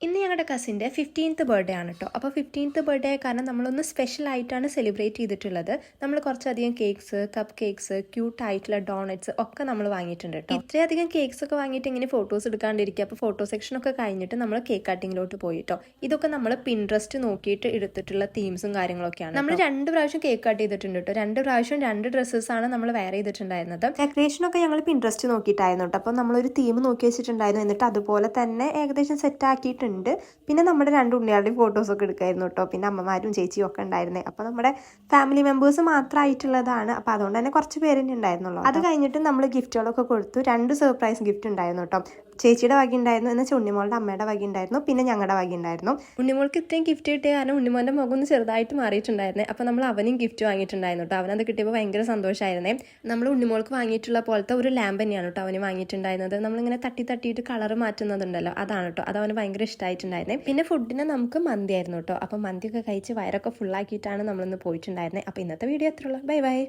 ഇന്ന് ഞങ്ങളുടെ കസിൻ്റെ 15th birthday ആണ് കേട്ടോ. അപ്പോൾ 15th ബർത്ത്ഡേ കാരണം നമ്മളൊന്ന് സ്പെഷ്യൽ ആയിട്ടാണ് സെലിബ്രേറ്റ് ചെയ്തിട്ടുള്ളത്. നമ്മൾ കുറച്ചധികം കേക്ക്സ്, കപ്പ് കേക്ക്സ്, ക്യൂട്ടായിട്ടുള്ള ഡോണറ്റ്സ് ഒക്കെ നമ്മൾ വാങ്ങിയിട്ടുണ്ട് കേട്ടോ. ഇത്രയധികം കേക്ക്സ് ഒക്കെ വാങ്ങിയിട്ട് ഇങ്ങനെ ഫോട്ടോസ് എടുക്കാണ്ടിരിക്കുക. അപ്പോൾ ഫോട്ടോ സെക്ഷനൊക്കെ കഴിഞ്ഞിട്ട് നമ്മൾ കേക്ക് കട്ടിങ്ങിലോട്ട് പോയി കേട്ടോ. ഇതൊക്കെ നമ്മൾ പിൻട്രസ്റ്റ് നോക്കിയിട്ട് എടുത്തിട്ടുള്ള തീംസും കാര്യങ്ങളൊക്കെയാണ്. നമ്മൾ 2 പ്രാവശ്യം കേക്ക് കട്ട് ചെയ്തിട്ടുണ്ട് കേട്ടോ. 2 പ്രാവശ്യം 2 ഡ്രസ്സസാണ് നമ്മൾ വെയർ ചെയ്തിട്ടുണ്ടായിരുന്നത്. ഡെക്കറേഷനൊക്കെ ഞങ്ങൾ പിൻട്രസ്റ്റ് നോക്കിയിട്ടായിരുന്നു കേട്ടോ. അപ്പോൾ നമ്മളൊരു തീം നോക്കി വെച്ചിട്ടുണ്ടായിരുന്നു. എന്നിട്ട് അതുപോലെ തന്നെ ഏകദേശം സെറ്റ് ആക്കിയിട്ടുണ്ട്. പിന്നെ നമ്മുടെ 2 ഉണ്ണികളുടെയും ഫോട്ടോസൊക്കെ എടുക്കായിരുന്നു കേട്ടോ. പിന്നെ അമ്മമാരും ചേച്ചിയും ഒക്കെ ഉണ്ടായിരുന്നേ. അപ്പോൾ നമ്മുടെ ഫാമിലി മെമ്പേഴ്സ് മാത്രമായിട്ടുള്ളതാണ്. അപ്പോൾ അതുകൊണ്ട് തന്നെ കുറച്ച് പേര് തന്നെ ഉണ്ടായിരുന്നുള്ളൂ. അത് കഴിഞ്ഞിട്ട് നമ്മൾ ഗിഫ്റ്റുകളൊക്കെ കൊടുത്തു. 2 സർപ്രൈസ് ഗിഫ്റ്റ് ഉണ്ടായിരുന്നു കേട്ടോ. ചേച്ചിയുടെ വക ഉണ്ടായിരുന്നു, എന്ന് വെച്ചാൽ ഉണ്ണിമോളുടെ അമ്മയുടെ വക ഉണ്ടായിരുന്നു, പിന്നെ ഞങ്ങളുടെ വക ഉണ്ടായിരുന്നു. ഉണ്ണിമോൾക്ക് ഇത്രയും ഗിഫ്റ്റ് കിട്ടിയ കാരണം ഉണ്ണിമോൻ്റെ മുഖം ഒന്ന് ചെറുതായിട്ട് മാറിയിട്ടുണ്ടായിരുന്നേ. അപ്പോൾ നമ്മൾ അവനും ഗിഫ്റ്റ് വാങ്ങിയിട്ടുണ്ടായിരുന്നു കേട്ടോ. അവനത് കിട്ടിയപ്പോൾ ഭയങ്കര സന്തോഷമായിരുന്നേ. നമ്മൾ ഉണ്ണിമോൾക്ക് വാങ്ങിയിട്ടുള്ള പോലത്തെ ഒരു ലാമ്പ് തന്നെയാണ് കേട്ടോ അവന് വാങ്ങിയിട്ടുണ്ടായിരുന്നത്. നമ്മളിങ്ങനെ തട്ടിയിട്ട് കളർ മാറ്റുന്നതുണ്ടല്ലോ, അതാണ് കേട്ടോ. അത് അവന് ഭയങ്കര ഇഷ്ടമായിട്ടുണ്ടായിരുന്നേ. പിന്നെ ഫുഡിന് നമുക്ക് മന്തി ആയിരുന്നു കേട്ടോ. അപ്പോൾ മന്തിയൊക്കെ കഴിച്ച് വയറൊക്കെ ഫുള്ളാക്കിയിട്ടാണ് നമ്മളിന്ന് പോയിട്ടുണ്ടായിരുന്നത്. അപ്പോൾ ഇന്നത്തെ വീഡിയോ എത്രയുള്ളൂ. Bye bye.